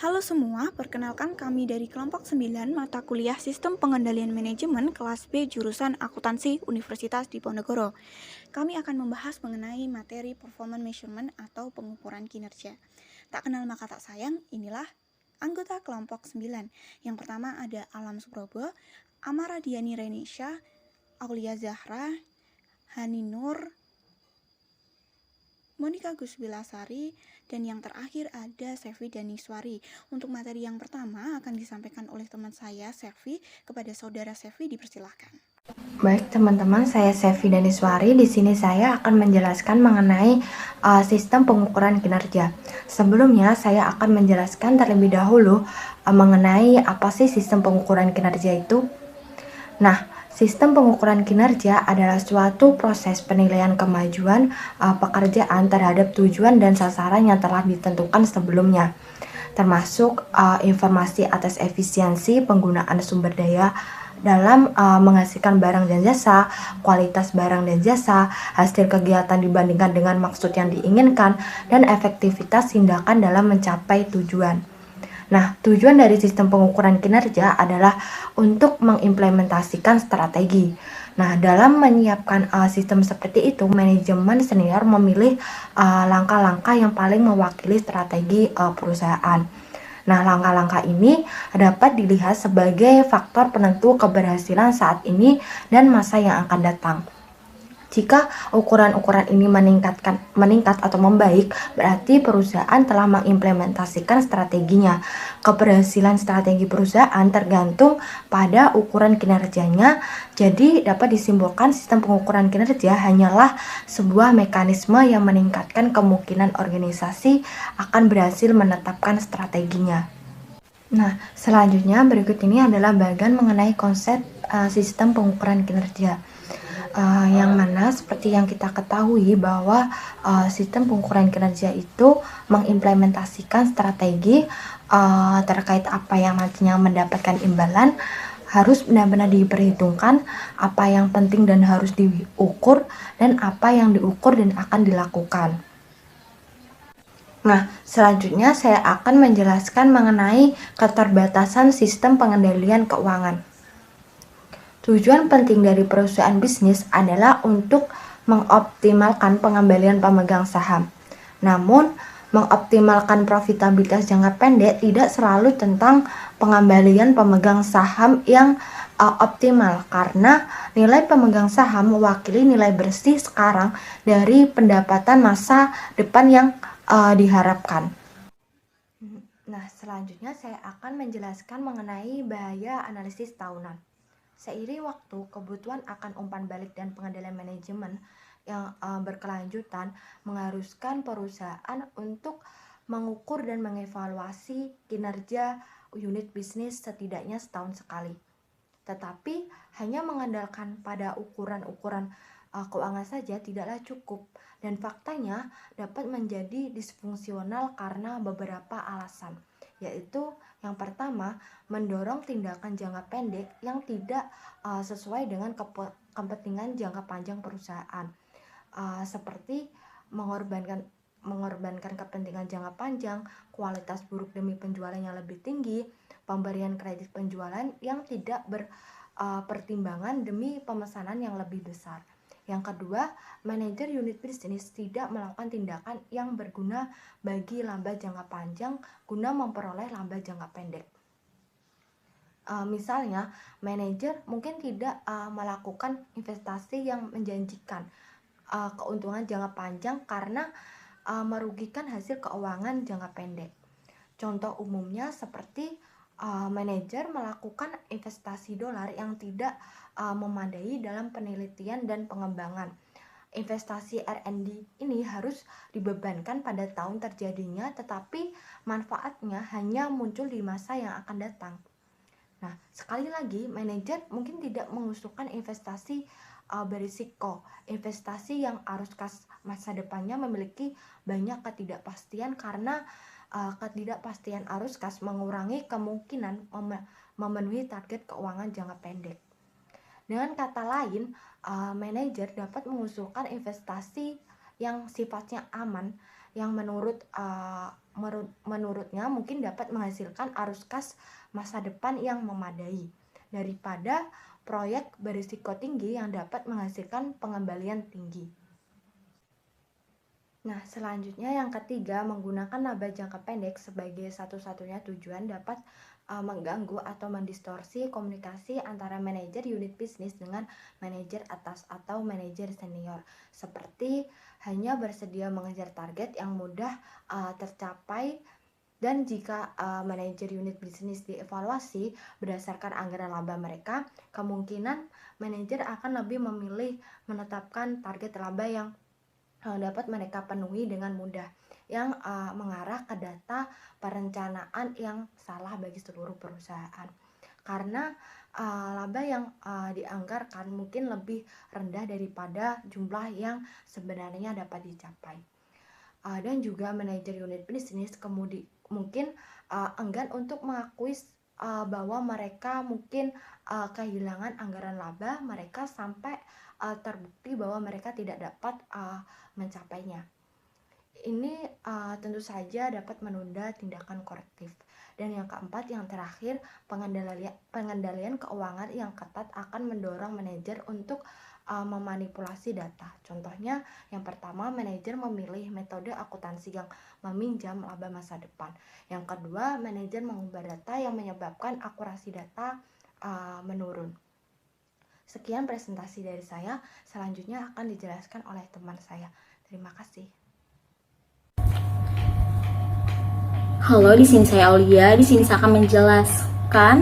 Halo semua, perkenalkan kami dari kelompok 9 mata kuliah Sistem Pengendalian Manajemen kelas B jurusan Akuntansi Universitas Diponegoro. Kami akan membahas mengenai materi performance measurement atau pengukuran kinerja. Tak kenal maka tak sayang, inilah anggota kelompok 9. Yang pertama ada Alam Suprobo, Amara Diani Renisha, Aulia Zahra, Hani Nur, Monika Guswilasari, dan yang terakhir ada Sevi Daniswari. Untuk materi yang pertama akan disampaikan oleh teman saya, Sevi. Kepada saudara Sevi dipersilahkan. Baik teman-teman, saya Sevi Daniswari. Di sini saya akan menjelaskan mengenai sistem pengukuran kinerja. Sebelumnya saya akan menjelaskan terlebih dahulu mengenai apa sih sistem pengukuran kinerja itu. Nah, sistem pengukuran kinerja adalah suatu proses penilaian kemajuan pekerjaan terhadap tujuan dan sasaran yang telah ditentukan sebelumnya, termasuk informasi atas efisiensi penggunaan sumber daya dalam menghasilkan barang dan jasa, kualitas barang dan jasa, hasil kegiatan dibandingkan dengan maksud yang diinginkan, dan efektivitas tindakan dalam mencapai tujuan. Nah, tujuan dari sistem pengukuran kinerja adalah untuk mengimplementasikan strategi. Nah, dalam menyiapkan sistem seperti itu, manajemen senior memilih langkah-langkah yang paling mewakili strategi perusahaan. Nah, langkah-langkah ini dapat dilihat sebagai faktor penentu keberhasilan saat ini dan masa yang akan datang. Jika ukuran-ukuran ini meningkat atau membaik, berarti perusahaan telah mengimplementasikan strateginya. Keberhasilan strategi perusahaan tergantung pada ukuran kinerjanya. Jadi dapat disimpulkan sistem pengukuran kinerja hanyalah sebuah mekanisme yang meningkatkan kemungkinan organisasi akan berhasil menetapkan strateginya. Nah, selanjutnya berikut ini adalah bagian mengenai konsep sistem pengukuran kinerja. Yang mana seperti yang kita ketahui bahwa sistem pengukuran kinerja itu mengimplementasikan strategi terkait apa yang nantinya mendapatkan imbalan, harus benar-benar diperhitungkan apa yang penting dan harus diukur dan apa yang diukur dan akan dilakukan. Nah, selanjutnya saya akan menjelaskan mengenai keterbatasan sistem pengendalian keuangan. Tujuan penting dari perusahaan bisnis adalah untuk mengoptimalkan pengembalian pemegang saham. Namun, mengoptimalkan profitabilitas jangka pendek tidak selalu tentang pengembalian pemegang saham yang optimal, karena nilai pemegang saham mewakili nilai bersih sekarang dari pendapatan masa depan yang diharapkan. Nah, selanjutnya saya akan menjelaskan mengenai bahaya analisis tahunan. Seiring waktu, kebutuhan akan umpan balik dan pengendalian manajemen yang berkelanjutan mengharuskan perusahaan untuk mengukur dan mengevaluasi kinerja unit bisnis setidaknya setahun sekali. Tetapi hanya mengandalkan pada ukuran-ukuran keuangan saja tidaklah cukup, dan faktanya dapat menjadi disfungsional karena beberapa alasan, yaitu yang pertama, mendorong tindakan jangka pendek yang tidak sesuai dengan kepentingan jangka panjang perusahaan, seperti mengorbankan kepentingan jangka panjang, kualitas buruk demi penjualan yang lebih tinggi, pemberian kredit penjualan yang tidak berpertimbangan demi pemesanan yang lebih besar. Yang kedua, manajer unit bisnis tidak melakukan tindakan yang berguna bagi laba jangka panjang guna memperoleh laba jangka pendek. Misalnya, manajer mungkin tidak melakukan investasi yang menjanjikan keuntungan jangka panjang karena merugikan hasil keuangan jangka pendek. Contoh umumnya seperti manajer melakukan investasi dolar yang tidak memadai dalam penelitian dan pengembangan. Investasi R&D ini harus dibebankan pada tahun terjadinya, tetapi manfaatnya hanya muncul di masa yang akan datang. Nah, sekali lagi, manajer mungkin tidak mengusulkan investasi berisiko, investasi yang arus kas masa depannya memiliki banyak ketidakpastian, karena ketidakpastian arus kas mengurangi kemungkinan memenuhi target keuangan jangka pendek. Dengan kata lain, manajer dapat mengusulkan investasi yang sifatnya aman, yang menurut menurutnya mungkin dapat menghasilkan arus kas masa depan yang memadai daripada proyek berisiko tinggi yang dapat menghasilkan pengembalian tinggi. Nah, selanjutnya yang ketiga, menggunakan laba jangka pendek sebagai satu-satunya tujuan dapat mengganggu atau mendistorsi komunikasi antara manajer unit bisnis dengan manajer atas atau manajer senior, seperti hanya bersedia mengejar target yang mudah tercapai. Dan jika manajer unit bisnis dievaluasi berdasarkan anggaran laba mereka, kemungkinan manajer akan lebih memilih menetapkan target laba yang dapat mereka penuhi dengan mudah, yang mengarah ke data perencanaan yang salah bagi seluruh perusahaan. Karena laba yang dianggarkan mungkin lebih rendah daripada jumlah yang sebenarnya dapat dicapai. Dan juga manajer unit bisnis mungkin enggan untuk mengakui bahwa mereka mungkin kehilangan anggaran laba mereka sampai terbukti bahwa mereka tidak dapat mencapainya. Ini tentu saja dapat menunda tindakan korektif. Dan yang keempat, yang terakhir, pengendalian keuangan yang ketat akan mendorong manajer untuk memanipulasi data. Contohnya, yang pertama, manajer memilih metode akuntansi yang meminjam laba masa depan. Yang kedua, manajer mengubah data yang menyebabkan akurasi data menurun. Sekian presentasi dari saya, selanjutnya akan dijelaskan oleh teman saya. Terima kasih. Halo, di sini saya Aulia. Di sini saya akan menjelaskan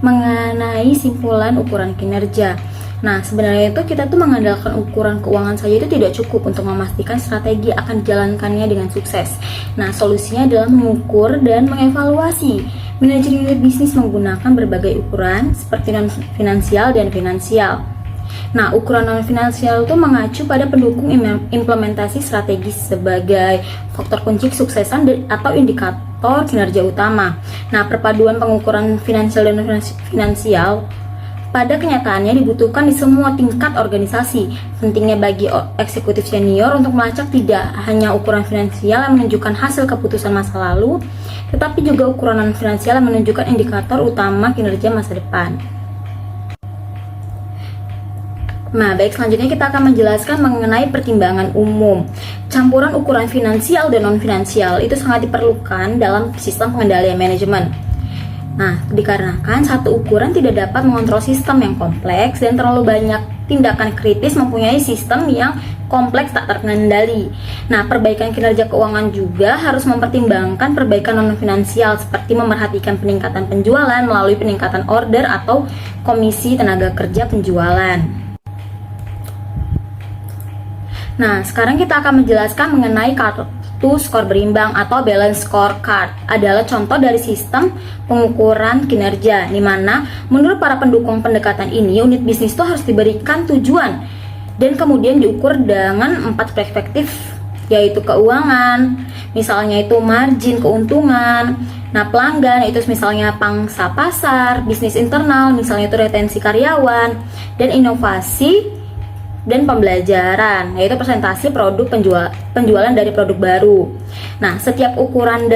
mengenai simpulan ukuran kinerja. Nah, sebenarnya itu kita tuh mengandalkan ukuran keuangan saja itu tidak cukup untuk memastikan strategi akan dijalankannya dengan sukses. Nah, solusinya adalah mengukur dan mengevaluasi. Manajer unit bisnis menggunakan berbagai ukuran seperti non-finansial dan finansial. Nah, ukuran non-finansial itu mengacu pada pendukung implementasi strategis sebagai faktor kunci kesuksesan atau indikator kinerja utama. Nah, perpaduan pengukuran finansial dan non-finansial pada kenyataannya dibutuhkan di semua tingkat organisasi. Pentingnya bagi eksekutif senior untuk melacak tidak hanya ukuran finansial yang menunjukkan hasil keputusan masa lalu, tetapi juga ukuran non-finansial yang menunjukkan indikator utama kinerja masa depan. Nah, baik, selanjutnya kita akan menjelaskan mengenai pertimbangan umum. Campuran ukuran finansial dan non-finansial itu sangat diperlukan dalam sistem pengendalian manajemen. Nah, dikarenakan satu ukuran tidak dapat mengontrol sistem yang kompleks dan terlalu banyak tindakan kritis mempunyai sistem yang kompleks tak terkendali. Nah, perbaikan kinerja keuangan juga harus mempertimbangkan perbaikan non-finansial seperti memerhatikan peningkatan penjualan melalui peningkatan order atau komisi tenaga kerja penjualan. Nah, sekarang kita akan menjelaskan mengenai kartu skor berimbang atau balance scorecard. Adalah contoh dari sistem pengukuran kinerja, di mana menurut para pendukung pendekatan ini, unit bisnis itu harus diberikan tujuan dan kemudian diukur dengan 4 perspektif, yaitu keuangan, misalnya itu margin, keuntungan, nah pelanggan itu misalnya pangsa pasar, bisnis internal, misalnya itu retensi karyawan, dan inovasi dan pembelajaran, yaitu presentasi produk penjualan dari produk baru. Nah, setiap ukuran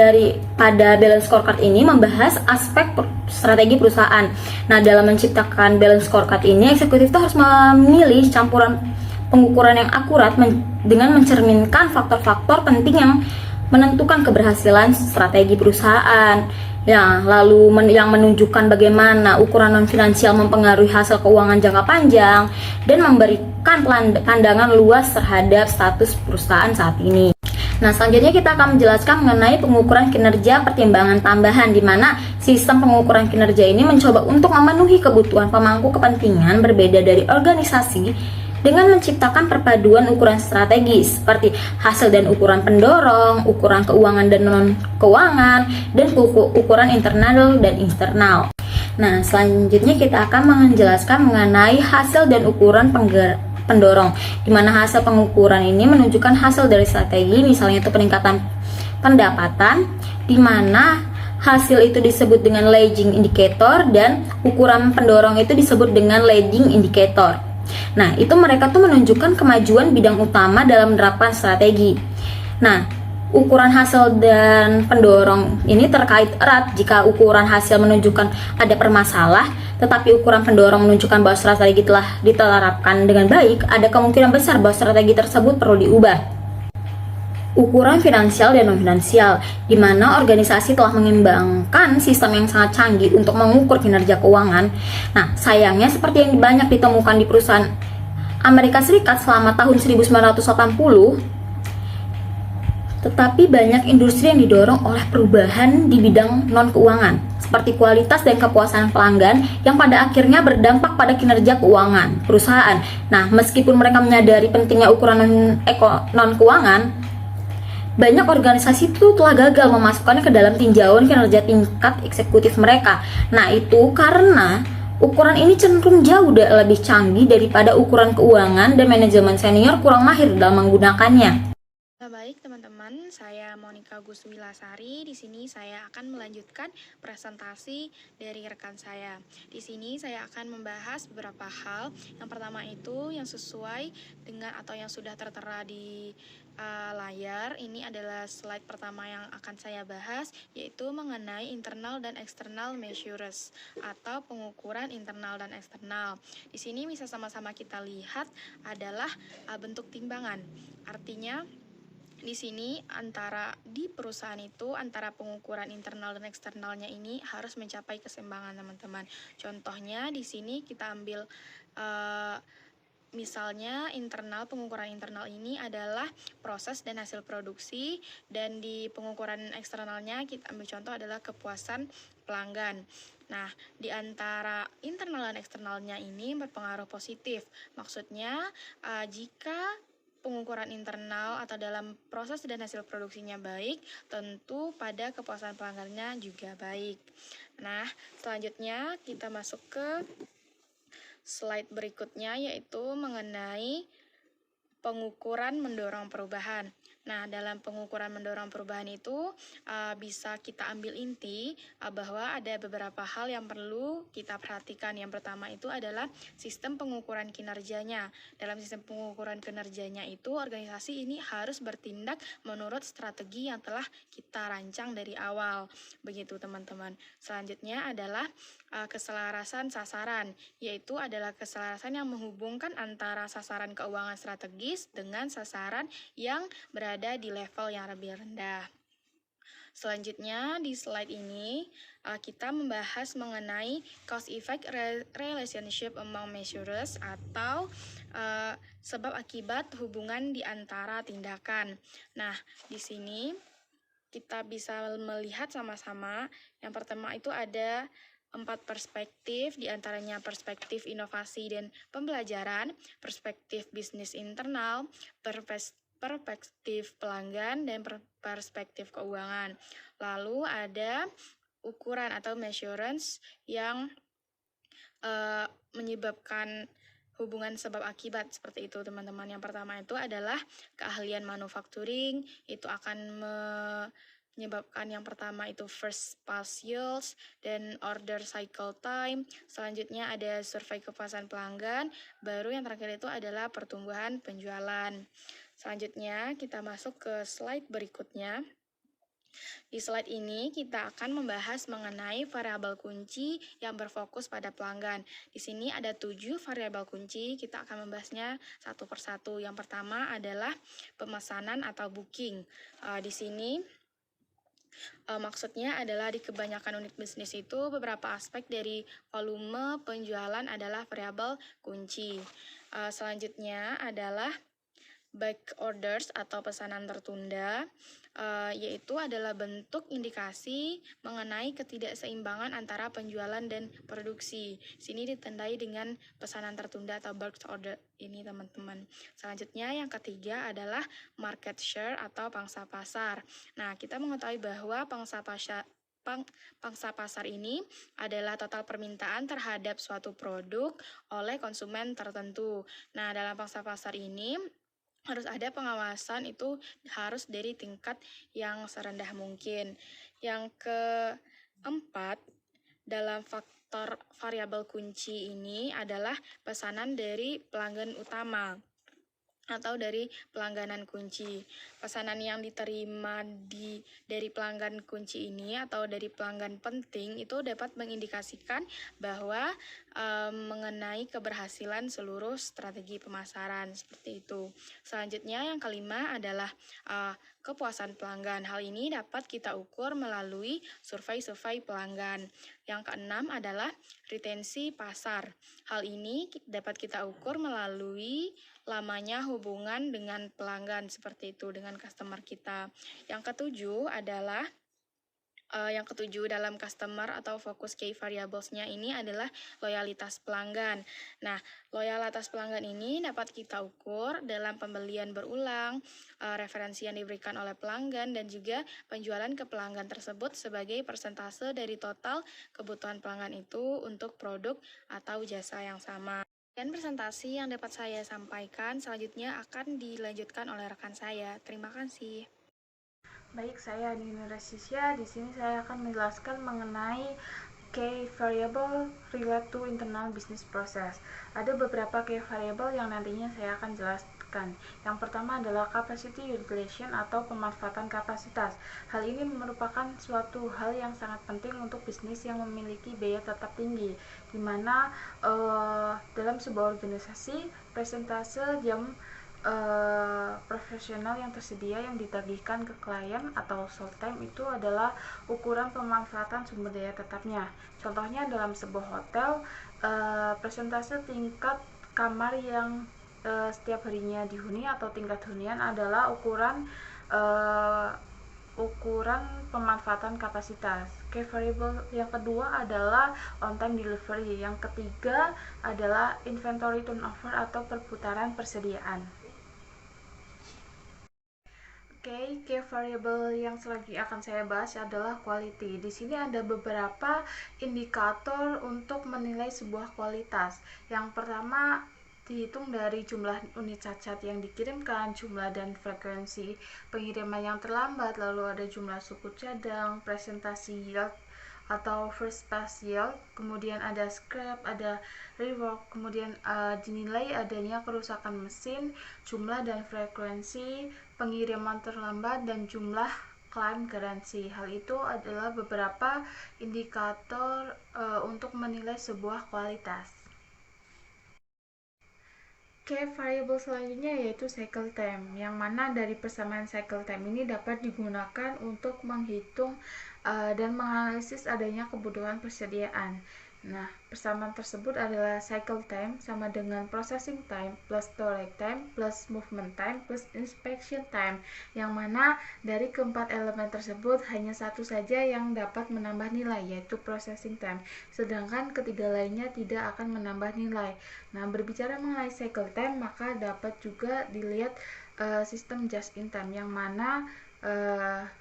pada balance scorecard ini membahas aspek strategi perusahaan. Nah, dalam menciptakan balance scorecard ini, eksekutif itu harus memilih campuran pengukuran yang akurat dengan mencerminkan faktor-faktor penting yang menentukan keberhasilan strategi perusahaan. Ya, lalu yang menunjukkan bagaimana ukuran non-finansial mempengaruhi hasil keuangan jangka panjang dan memberikan pandangan luas terhadap status perusahaan saat ini. Nah, selanjutnya kita akan menjelaskan mengenai pengukuran kinerja pertimbangan tambahan, di mana sistem pengukuran kinerja ini mencoba untuk memenuhi kebutuhan pemangku kepentingan berbeda dari organisasi dengan menciptakan perpaduan ukuran strategis seperti hasil dan ukuran pendorong, ukuran keuangan dan non-keuangan, dan ukuran internal dan eksternal. Nah, selanjutnya kita akan menjelaskan mengenai hasil dan ukuran pendorong, di mana hasil pengukuran ini menunjukkan hasil dari strategi, misalnya itu peningkatan pendapatan, di mana hasil itu disebut dengan lagging indicator dan ukuran pendorong itu disebut dengan leading indicator. Nah, itu mereka tuh menunjukkan kemajuan bidang utama dalam menerapkan strategi. Nah, Ukuran hasil dan pendorong ini terkait erat. Jika ukuran hasil menunjukkan ada permasalah, tetapi ukuran pendorong menunjukkan bahwa strategi telah diterapkan dengan baik, ada kemungkinan besar bahwa strategi tersebut perlu diubah. Ukuran finansial dan non-finansial, di mana organisasi telah mengembangkan sistem yang sangat canggih untuk mengukur kinerja keuangan. Nah, sayangnya seperti yang banyak ditemukan di perusahaan Amerika Serikat selama tahun 1980, tetapi banyak industri yang didorong oleh perubahan di bidang non-keuangan, seperti kualitas dan kepuasan pelanggan yang pada akhirnya berdampak pada kinerja keuangan perusahaan. Nah, meskipun mereka menyadari pentingnya ukuran non-keuangan, banyak organisasi itu telah gagal memasukkannya ke dalam tinjauan kinerja tingkat eksekutif mereka. Nah, itu karena ukuran ini cenderung jauh lebih canggih daripada ukuran keuangan dan manajemen senior kurang mahir dalam menggunakannya. Baik teman-teman, saya Monica Guswilasari. Di sini saya akan melanjutkan presentasi dari rekan saya. Di sini saya akan membahas beberapa hal. Yang pertama itu yang sesuai dengan atau yang sudah tertera di layar. Ini adalah slide pertama yang akan saya bahas, yaitu mengenai internal dan external measures atau pengukuran internal dan eksternal. Di sini bisa sama-sama kita lihat adalah bentuk timbangan. Artinya di sini di perusahaan itu antara pengukuran internal dan eksternalnya ini harus mencapai keseimbangan, teman-teman. Contohnya di sini kita ambil misalnya pengukuran internal ini adalah proses dan hasil produksi, dan di pengukuran eksternalnya kita ambil contoh adalah kepuasan pelanggan. Nah, di antara internal dan eksternalnya ini berpengaruh positif. Maksudnya jika pengukuran internal atau dalam proses dan hasil produksinya baik, tentu pada kepuasan pelanggannya juga baik. Nah, selanjutnya kita masuk ke slide berikutnya, yaitu mengenai pengukuran mendorong perubahan. Nah, dalam pengukuran mendorong perubahan itu bisa kita ambil inti bahwa ada beberapa hal yang perlu kita perhatikan. Yang pertama itu adalah sistem pengukuran kinerjanya. Dalam sistem pengukuran kinerjanya itu, organisasi ini harus bertindak menurut strategi yang telah kita rancang dari awal. Begitu teman-teman. Selanjutnya adalah keselarasan sasaran, yaitu adalah keselarasan yang menghubungkan antara sasaran keuangan strategis dengan sasaran yang berada di level yang lebih rendah. Selanjutnya di slide ini kita membahas mengenai cause effect relationship among measures atau sebab akibat hubungan di antara tindakan. Nah, di sini kita bisa melihat sama-sama. Yang pertama itu ada 4 perspektif, diantaranya perspektif inovasi dan pembelajaran, perspektif bisnis internal, perspektif pelanggan, dan perspektif keuangan. Lalu ada ukuran atau measurements yang menyebabkan hubungan sebab akibat seperti itu, teman-teman. Yang pertama itu adalah keahlian manufacturing, itu akan menyebabkan yang pertama itu first pass yields dan order cycle time. Selanjutnya ada survei kepuasan pelanggan, baru yang terakhir itu adalah pertumbuhan penjualan. Selanjutnya kita masuk ke slide berikutnya. Di slide ini kita akan membahas mengenai variabel kunci yang berfokus pada pelanggan. Di sini ada 7 variabel kunci, kita akan membahasnya satu persatu. Yang pertama adalah pemesanan atau booking. Di sini maksudnya adalah di kebanyakan unit bisnis itu beberapa aspek dari volume penjualan adalah variabel kunci. Selanjutnya adalah back orders atau pesanan tertunda, yaitu adalah bentuk indikasi mengenai ketidakseimbangan antara penjualan dan produksi. Sini ditandai dengan pesanan tertunda atau back order ini, teman-teman. Selanjutnya yang ketiga adalah market share atau pangsa pasar. Nah, kita mengetahui bahwa pangsa pasar ini adalah total permintaan terhadap suatu produk oleh konsumen tertentu. Nah, dalam pangsa pasar ini harus ada pengawasan, itu harus dari tingkat yang serendah mungkin. Yang keempat, dalam faktor variabel kunci ini adalah pesanan dari pelanggan utama. atau dari pelangganan kunci. Pesanan yang diterima dari pelanggan kunci ini atau dari pelanggan penting itu dapat mengindikasikan bahwa mengenai keberhasilan seluruh strategi pemasaran seperti itu. Selanjutnya yang kelima adalah kepuasan pelanggan. Hal ini dapat kita ukur melalui survei-survei pelanggan. Yang keenam adalah retensi pasar. Hal ini dapat kita ukur melalui lamanya hubungan dengan pelanggan seperti itu, dengan customer kita. Yang ketujuh adalah dalam customer atau fokus key variables-nya ini adalah loyalitas pelanggan. Nah, loyalitas pelanggan ini dapat kita ukur dalam pembelian berulang, referensi yang diberikan oleh pelanggan, dan juga penjualan ke pelanggan tersebut sebagai persentase dari total kebutuhan pelanggan itu untuk produk atau jasa yang sama. Dan presentasi yang dapat saya sampaikan selanjutnya akan dilanjutkan oleh rekan saya. Terima kasih. Baik, saya Nina Rasisya. Di sini saya akan menjelaskan mengenai key variable relate to internal business process. Ada beberapa key variable yang nantinya saya akan jelaskan. Yang pertama adalah capacity utilization atau pemanfaatan kapasitas. Hal ini merupakan suatu hal yang sangat penting untuk bisnis yang memiliki biaya tetap tinggi, di mana dalam sebuah organisasi persentase jam profesional yang tersedia yang ditagihkan ke klien atau sold time itu adalah ukuran pemanfaatan sumber daya tetapnya. Contohnya dalam sebuah hotel, persentase tingkat kamar yang setiap harinya dihuni atau tingkat hunian adalah ukuran pemanfaatan kapasitas. Key variable yang kedua adalah on time delivery. Yang ketiga adalah inventory turnover atau perputaran persediaan. Key variable yang selanjutnya akan saya bahas adalah quality. Di sini ada beberapa indikator untuk menilai sebuah kualitas. Yang pertama, dihitung dari jumlah unit cacat yang dikirimkan, jumlah dan frekuensi pengiriman yang terlambat, lalu ada jumlah suku cadang, presentasi yield atau first pass yield, kemudian ada scrap, ada rework, kemudian dinilai adanya kerusakan mesin, jumlah dan frekuensi pengiriman terlambat, dan jumlah klaim garansi. Hal itu adalah beberapa indikator untuk menilai sebuah kualitas. Key variable selanjutnya yaitu cycle time, yang mana dari persamaan cycle time ini dapat digunakan untuk menghitung dan menganalisis adanya kebutuhan persediaan. Nah, persamaan tersebut adalah cycle time sama dengan processing time plus storage time plus movement time plus inspection time, yang mana dari keempat elemen tersebut hanya satu saja yang dapat menambah nilai, yaitu processing time, sedangkan ketiga lainnya tidak akan menambah nilai. Nah, berbicara mengenai cycle time, maka dapat juga dilihat sistem just in time, yang mana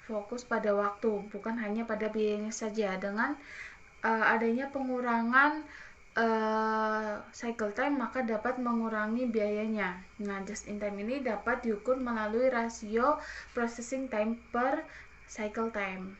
fokus pada waktu, bukan hanya pada biayanya saja. Dengan adanya pengurangan cycle time, maka dapat mengurangi biayanya. Nah, just in time ini dapat diukur melalui rasio processing time per cycle time.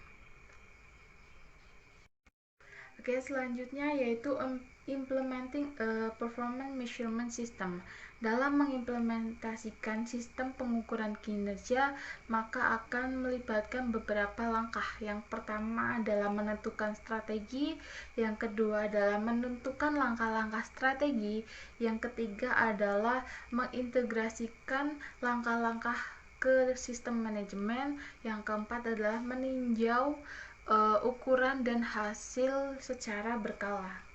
Oke, selanjutnya yaitu implementing a performance measurement system. Dalam mengimplementasikan sistem pengukuran kinerja, maka akan melibatkan beberapa langkah. Yang pertama adalah menentukan strategi, yang kedua adalah menentukan langkah-langkah strategi, yang ketiga adalah mengintegrasikan langkah-langkah ke sistem manajemen, yang keempat adalah meninjau ukuran dan hasil secara berkala.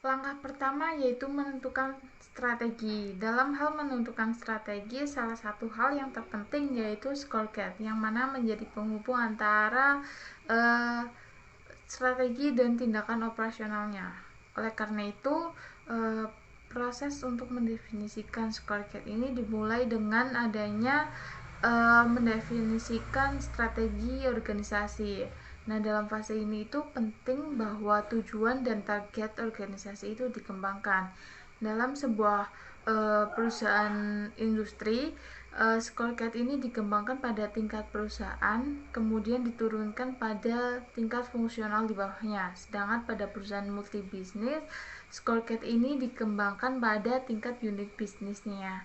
Langkah pertama yaitu menentukan strategi. Dalam hal menentukan strategi, salah satu hal yang terpenting yaitu scorecard, yang mana menjadi penghubung antara strategi dan tindakan operasionalnya. Oleh karena itu, proses untuk mendefinisikan scorecard ini dimulai dengan adanya mendefinisikan strategi organisasi. Nah, dalam fase ini itu penting bahwa tujuan dan target organisasi itu dikembangkan. Dalam sebuah perusahaan industri, Scorecard ini dikembangkan pada tingkat perusahaan, kemudian diturunkan pada tingkat fungsional di bawahnya. Sedangkan pada perusahaan multibisnis, scorecard ini dikembangkan pada tingkat unit bisnisnya.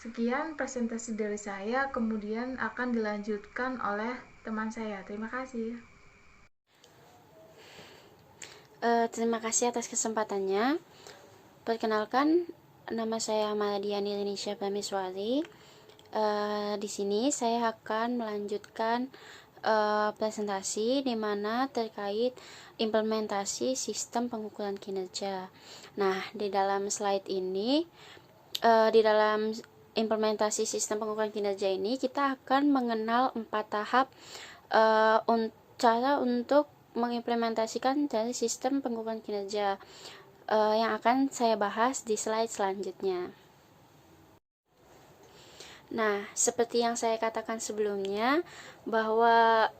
Sekian presentasi dari saya, kemudian akan dilanjutkan oleh teman saya. Terima kasih. Terima kasih atas kesempatannya. Perkenalkan, nama saya Maladiani Linisha Prameswari. Di sini saya akan melanjutkan presentasi di mana terkait implementasi sistem pengukuran kinerja. Nah, di dalam slide ini, di dalam implementasi sistem pengukuran kinerja ini, kita akan mengenal 4 tahap cara untuk mengimplementasikan dari sistem pengukuran kinerja yang akan saya bahas di slide selanjutnya. Nah, seperti yang saya katakan sebelumnya, bahwa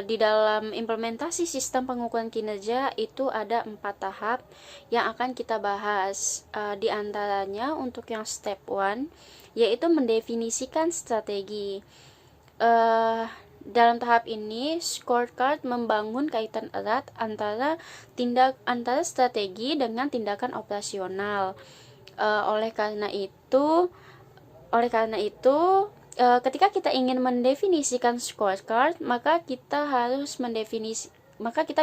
di dalam implementasi sistem pengukuran kinerja itu ada 4 tahap yang akan kita bahas. Di antaranya untuk yang step 1, yaitu mendefinisikan strategi. Dalam tahap ini, scorecard membangun kaitan erat antara strategi dengan tindakan operasional. Oleh karena itu, ketika kita ingin mendefinisikan scorecard, maka kita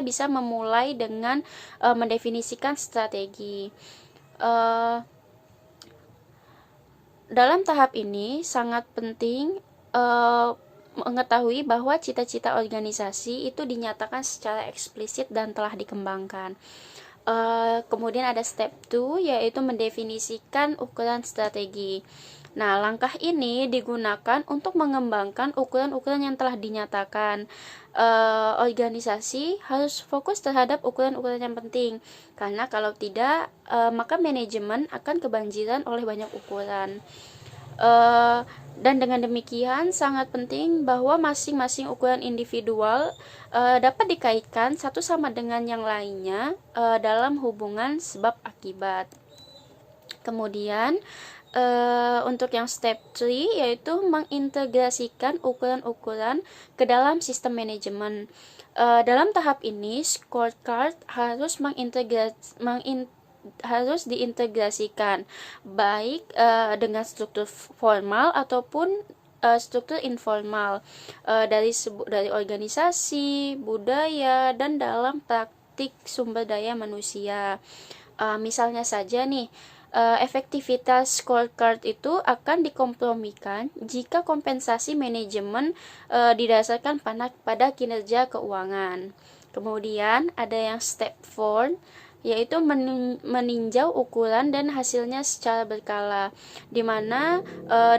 bisa memulai dengan mendefinisikan strategi. Dalam tahap ini sangat penting mengetahui bahwa cita-cita organisasi itu dinyatakan secara eksplisit dan telah dikembangkan. Kemudian ada step 2, yaitu mendefinisikan ukuran strategi. Nah, langkah ini digunakan untuk mengembangkan ukuran-ukuran yang telah dinyatakan. Organisasi harus fokus terhadap ukuran-ukuran yang penting, karena kalau tidak, maka manajemen akan kebanjiran oleh banyak ukuran. Dan dengan demikian sangat penting bahwa masing-masing ukuran individual dapat dikaitkan satu sama dengan yang lainnya dalam hubungan sebab akibat. Kemudian untuk yang step 3, yaitu mengintegrasikan ukuran-ukuran ke dalam sistem manajemen. Dalam tahap ini, scorecard harus diintegrasikan baik dengan struktur formal ataupun struktur informal dari organisasi, budaya, dan dalam praktik sumber daya manusia. Misalnya saja nih, efektivitas scorecard itu akan dikompromikan jika kompensasi manajemen didasarkan pada kinerja keuangan. Kemudian ada yang step 4, yaitu meninjau ukuran dan hasilnya secara berkala, di mana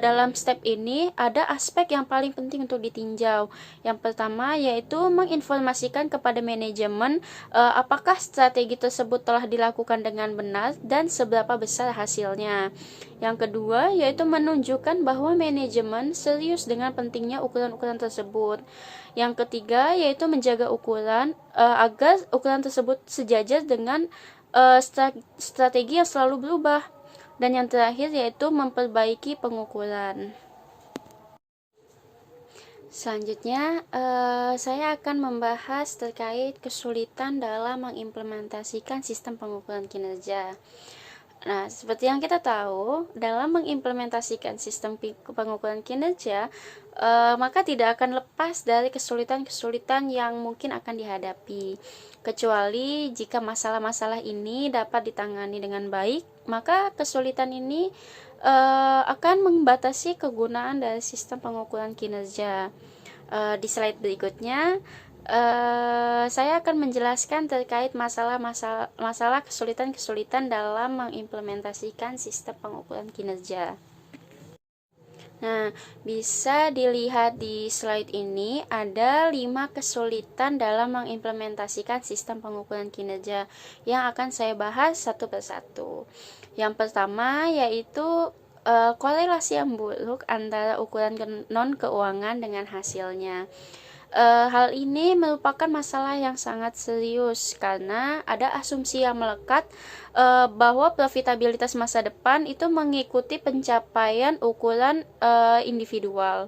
dalam step ini ada aspek yang paling penting untuk ditinjau. Yang pertama yaitu menginformasikan kepada manajemen apakah strategi tersebut telah dilakukan dengan benar dan seberapa besar hasilnya. Yang kedua yaitu menunjukkan bahwa manajemen serius dengan pentingnya ukuran-ukuran tersebut. Yang ketiga yaitu menjaga ukuran agar ukuran tersebut sejajar dengan strategi yang selalu berubah. Dan yang terakhir yaitu memperbaiki pengukuran. Selanjutnya, saya akan membahas terkait kesulitan dalam mengimplementasikan sistem pengukuran kinerja. Nah, seperti yang kita tahu, dalam mengimplementasikan sistem pengukuran kinerja, maka tidak akan lepas dari kesulitan-kesulitan yang mungkin akan dihadapi. Kecuali jika masalah-masalah ini dapat ditangani dengan baik, maka kesulitan ini akan membatasi kegunaan dari sistem pengukuran kinerja. Di slide berikutnya, saya akan menjelaskan terkait masalah kesulitan-kesulitan dalam mengimplementasikan sistem pengukuran kinerja. Nah, bisa dilihat di slide ini ada 5 kesulitan dalam mengimplementasikan sistem pengukuran kinerja yang akan saya bahas satu persatu. Yang pertama yaitu korelasi yang buruk antara ukuran non-keuangan dengan hasilnya. Hal ini merupakan masalah yang sangat serius karena ada asumsi yang melekat bahwa profitabilitas masa depan itu mengikuti pencapaian ukuran individual.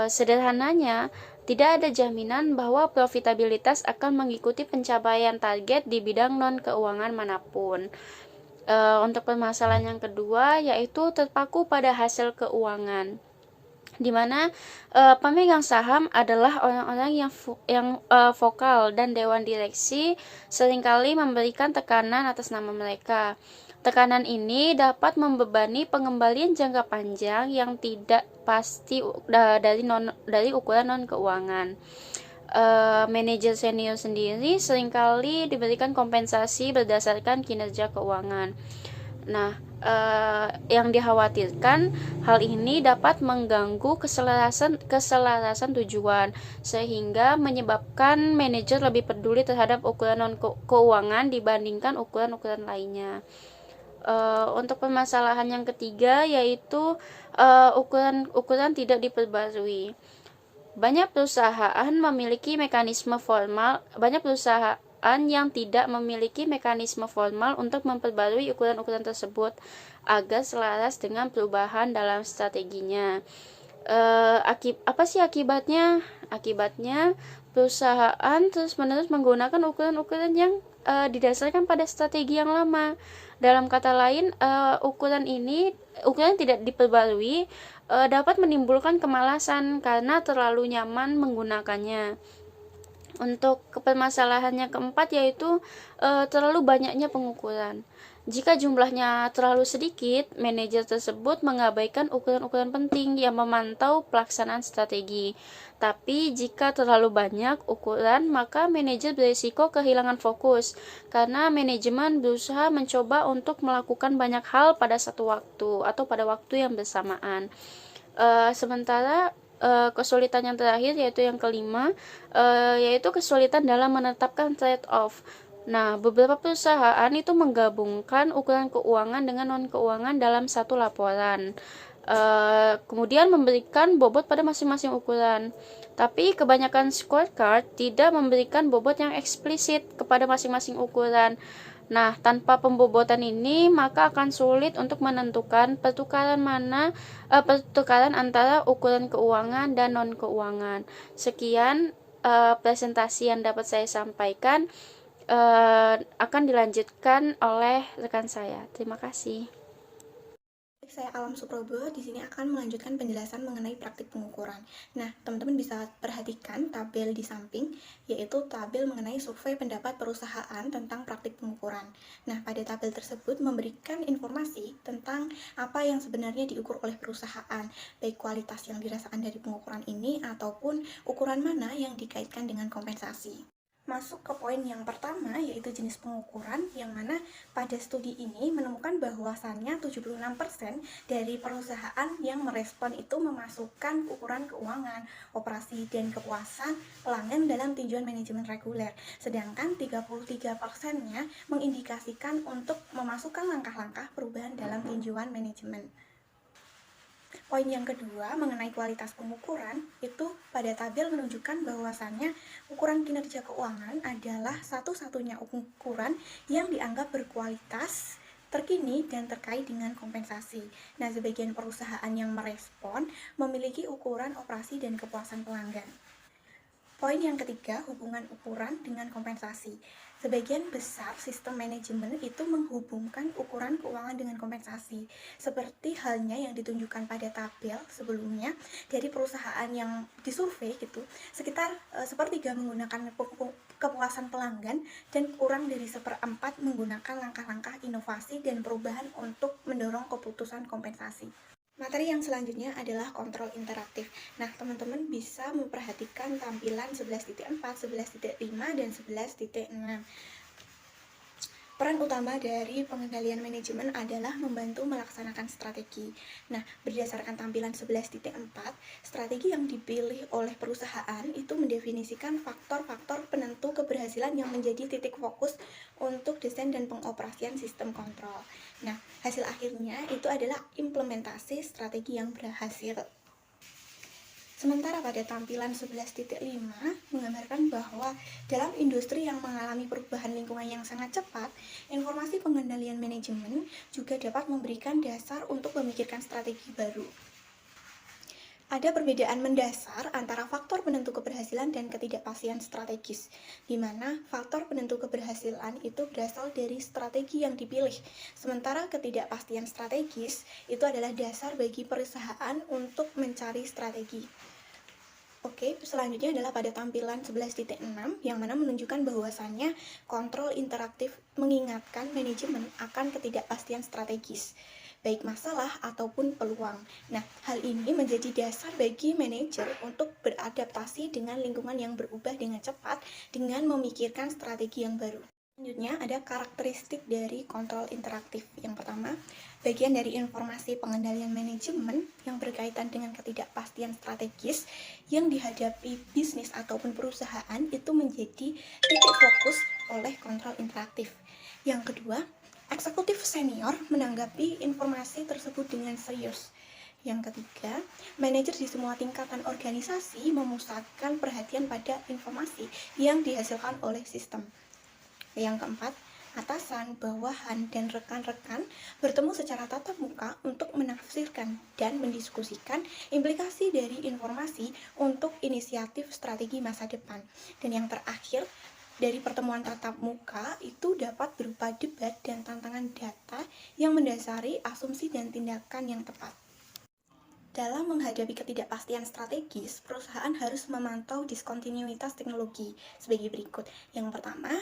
Sederhananya, tidak ada jaminan bahwa profitabilitas akan mengikuti pencapaian target di bidang non-keuangan manapun. Untuk permasalahan yang kedua yaitu terpaku pada hasil keuangan, di mana pemegang saham adalah orang-orang yang vokal dan dewan direksi seringkali memberikan tekanan atas nama mereka. Tekanan ini dapat membebani pengembalian jangka panjang yang tidak pasti dari ukuran non keuangan. Manajer senior sendiri seringkali diberikan kompensasi berdasarkan kinerja keuangan. Nah, yang dikhawatirkan hal ini dapat mengganggu keselarasan tujuan sehingga menyebabkan manajer lebih peduli terhadap ukuran non keuangan dibandingkan ukuran-ukuran lainnya. Untuk permasalahan yang ketiga yaitu ukuran tidak diperbarui. Banyak perusahaan yang tidak memiliki mekanisme formal untuk memperbarui ukuran-ukuran tersebut agar selaras dengan perubahan dalam strateginya. Apa sih akibatnya? Akibatnya perusahaan terus-menerus menggunakan ukuran-ukuran yang didasarkan pada strategi yang lama. Dalam kata lain, ukuran tidak diperbarui dapat menimbulkan kemalasan karena terlalu nyaman menggunakannya. Untuk permasalahan yang keempat yaitu terlalu banyaknya pengukuran. Jika jumlahnya terlalu sedikit, manajer tersebut mengabaikan ukuran-ukuran penting yang memantau pelaksanaan strategi. Tapi jika terlalu banyak ukuran, maka manajer berisiko kehilangan fokus karena manajemen berusaha mencoba untuk melakukan banyak hal pada satu waktu atau pada waktu yang bersamaan. Sementara kesulitan yang terakhir yaitu yang kelima, yaitu kesulitan dalam menetapkan trade-off. Nah, beberapa perusahaan itu menggabungkan ukuran keuangan dengan non-keuangan dalam satu laporan, kemudian memberikan bobot pada masing-masing ukuran. Tapi kebanyakan scorecard tidak memberikan bobot yang eksplisit kepada masing-masing ukuran. Nah, tanpa pembobotan ini maka akan sulit untuk menentukan pertukaran antara ukuran keuangan dan non keuangan. Sekian presentasi yang dapat saya sampaikan, akan dilanjutkan oleh rekan saya. Terima kasih. Saya Alam Suprobo di sini akan melanjutkan penjelasan mengenai praktik pengukuran. Nah, teman-teman bisa perhatikan tabel di samping, yaitu tabel mengenai survei pendapat perusahaan tentang praktik pengukuran. Nah, pada tabel tersebut memberikan informasi tentang apa yang sebenarnya diukur oleh perusahaan, baik kualitas yang dirasakan dari pengukuran ini ataupun ukuran mana yang dikaitkan dengan kompensasi. Masuk ke poin yang pertama, yaitu jenis pengukuran, yang mana pada studi ini menemukan bahwasannya 76% dari perusahaan yang merespon itu memasukkan ukuran keuangan, operasi, dan kepuasan pelanggan dalam tinjauan manajemen reguler. Sedangkan 33%-nya mengindikasikan untuk memasukkan langkah-langkah perubahan dalam tinjauan manajemen. Poin yang kedua mengenai kualitas pengukuran, itu pada tabel menunjukkan bahwasannya ukuran kinerja keuangan adalah satu-satunya ukuran yang dianggap berkualitas, terkini, dan terkait dengan kompensasi. Nah, sebagian perusahaan yang merespon memiliki ukuran operasi dan kepuasan pelanggan. Poin yang ketiga, hubungan ukuran dengan kompensasi. Sebagian besar sistem manajemen itu menghubungkan ukuran keuangan dengan kompensasi, seperti halnya yang ditunjukkan pada tabel sebelumnya dari perusahaan yang disurvei gitu, sekitar sepertiga menggunakan kepuasan pelanggan dan kurang dari 1/4 menggunakan langkah-langkah inovasi dan perubahan untuk mendorong keputusan kompensasi. Materi yang selanjutnya adalah kontrol interaktif. Nah, teman-teman bisa memperhatikan tampilan 11.4, 11.5, dan 11.6. Peran utama dari pengendalian manajemen adalah membantu melaksanakan strategi. Nah, berdasarkan tampilan 11.4, strategi yang dipilih oleh perusahaan itu mendefinisikan faktor-faktor penentu keberhasilan yang menjadi titik fokus untuk desain dan pengoperasian sistem kontrol. Nah, hasil akhirnya itu adalah implementasi strategi yang berhasil. Sementara pada tampilan 11.5 menggambarkan bahwa dalam industri yang mengalami perubahan lingkungan yang sangat cepat, informasi pengendalian manajemen juga dapat memberikan dasar untuk memikirkan strategi baru. Ada perbedaan mendasar antara faktor penentu keberhasilan dan ketidakpastian strategis, di mana faktor penentu keberhasilan itu berasal dari strategi yang dipilih, sementara ketidakpastian strategis itu adalah dasar bagi perusahaan untuk mencari strategi. Oke, selanjutnya adalah pada tampilan 11.6 yang mana menunjukkan bahwasannya kontrol interaktif mengingatkan manajemen akan ketidakpastian strategis, baik masalah ataupun peluang. Nah, hal ini menjadi dasar bagi manajer untuk beradaptasi dengan lingkungan yang berubah dengan cepat dengan memikirkan strategi yang baru. Selanjutnya ada karakteristik dari kontrol interaktif. Yang pertama, bagian dari informasi pengendalian manajemen yang berkaitan dengan ketidakpastian strategis yang dihadapi bisnis ataupun perusahaan itu menjadi titik fokus oleh kontrol interaktif. Yang kedua, eksekutif senior menanggapi informasi tersebut dengan serius. Yang ketiga, manajer di semua tingkatan organisasi memusatkan perhatian pada informasi yang dihasilkan oleh sistem. Yang keempat, atasan, bawahan, dan rekan-rekan bertemu secara tatap muka untuk menafsirkan dan mendiskusikan implikasi dari informasi untuk inisiatif strategi masa depan. Dan yang terakhir, dari pertemuan tatap muka itu dapat berupa debat dan tantangan data yang mendasari asumsi dan tindakan yang tepat. Dalam menghadapi ketidakpastian strategis, perusahaan harus memantau diskontinuitas teknologi sebagai berikut. Yang pertama,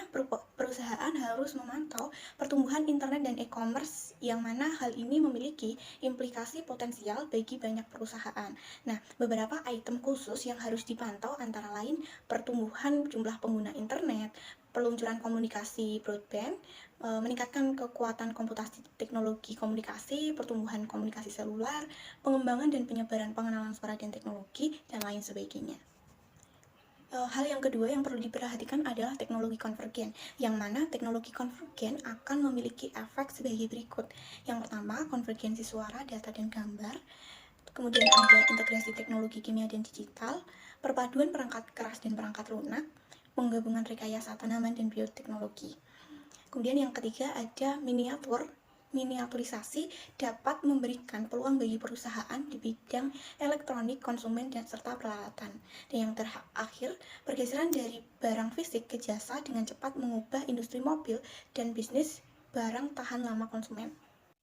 perusahaan harus memantau pertumbuhan internet dan e-commerce yang mana hal ini memiliki implikasi potensial bagi banyak perusahaan. Nah, beberapa item khusus yang harus dipantau antara lain pertumbuhan jumlah pengguna internet, peluncuran komunikasi broadband, meningkatkan kekuatan komputasi teknologi komunikasi, pertumbuhan komunikasi seluler, pengembangan dan penyebaran pengenalan suara dan teknologi, dan lain sebagainya. Hal yang kedua yang perlu diperhatikan adalah teknologi konvergen, yang mana teknologi konvergen akan memiliki efek sebagai berikut. Yang pertama, konvergensi suara, data, dan gambar. Kemudian ada integrasi teknologi kimia dan digital, perpaduan perangkat keras dan perangkat lunak, penggabungan rekayasa tanaman dan bioteknologi. Kemudian yang ketiga ada miniaturisasi dapat memberikan peluang bagi perusahaan di bidang elektronik, konsumen, dan serta peralatan. Dan yang terakhir, pergeseran dari barang fisik ke jasa dengan cepat mengubah industri mobil dan bisnis barang tahan lama konsumen.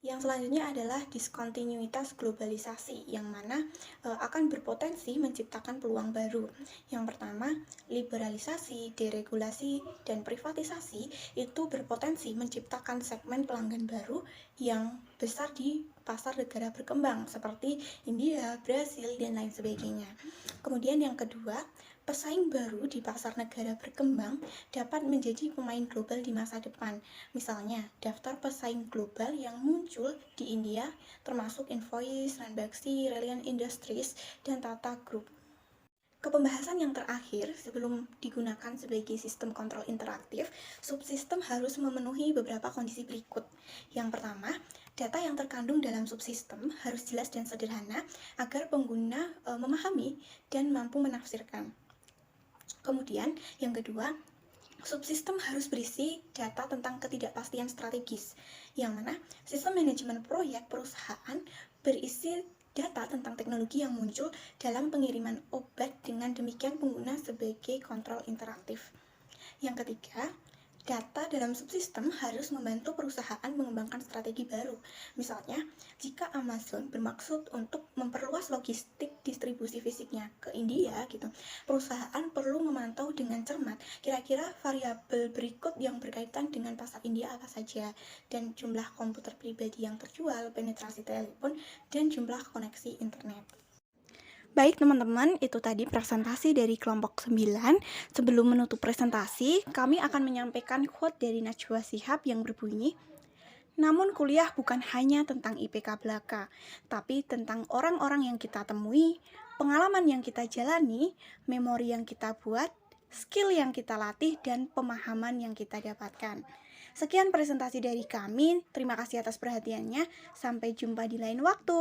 Yang selanjutnya adalah diskontinuitas globalisasi, yang mana akan berpotensi menciptakan peluang baru. Yang pertama, liberalisasi, deregulasi, dan privatisasi itu berpotensi menciptakan segmen pelanggan baru yang besar di pasar negara berkembang seperti India, Brasil, dan lain sebagainya. Kemudian yang kedua, pesaing baru di pasar negara berkembang dapat menjadi pemain global di masa depan. Misalnya, daftar pesaing global yang muncul di India termasuk Invoice, Ranbaxy, Reliance Industries, dan Tata Group. Kepembahasan yang terakhir, sebelum digunakan sebagai sistem kontrol interaktif, subsistem harus memenuhi beberapa kondisi berikut. Yang pertama, data yang terkandung dalam subsistem harus jelas dan sederhana agar pengguna memahami dan mampu menafsirkan. Kemudian, yang kedua, subsistem harus berisi data tentang ketidakpastian strategis, yang mana sistem manajemen proyek perusahaan berisi data tentang teknologi yang muncul dalam pengiriman obat, dengan demikian pengguna sebagai kontrol interaktif. Yang ketiga, data dalam subsistem harus membantu perusahaan mengembangkan strategi baru. Misalnya, jika Amazon bermaksud untuk memperluas logistik distribusi fisiknya ke India gitu, perusahaan perlu memantau dengan cermat kira-kira variabel berikut yang berkaitan dengan pasar India apa saja, dan jumlah komputer pribadi yang terjual, penetrasi telepon, dan jumlah koneksi internet. Baik teman-teman, itu tadi presentasi dari kelompok 9. Sebelum menutup presentasi, kami akan menyampaikan quote dari Najwa Shihab yang berbunyi, "Namun kuliah bukan hanya tentang IPK belaka, tapi tentang orang-orang yang kita temui, pengalaman yang kita jalani, memori yang kita buat, skill yang kita latih, dan pemahaman yang kita dapatkan." Sekian presentasi dari kami, terima kasih atas perhatiannya, sampai jumpa di lain waktu.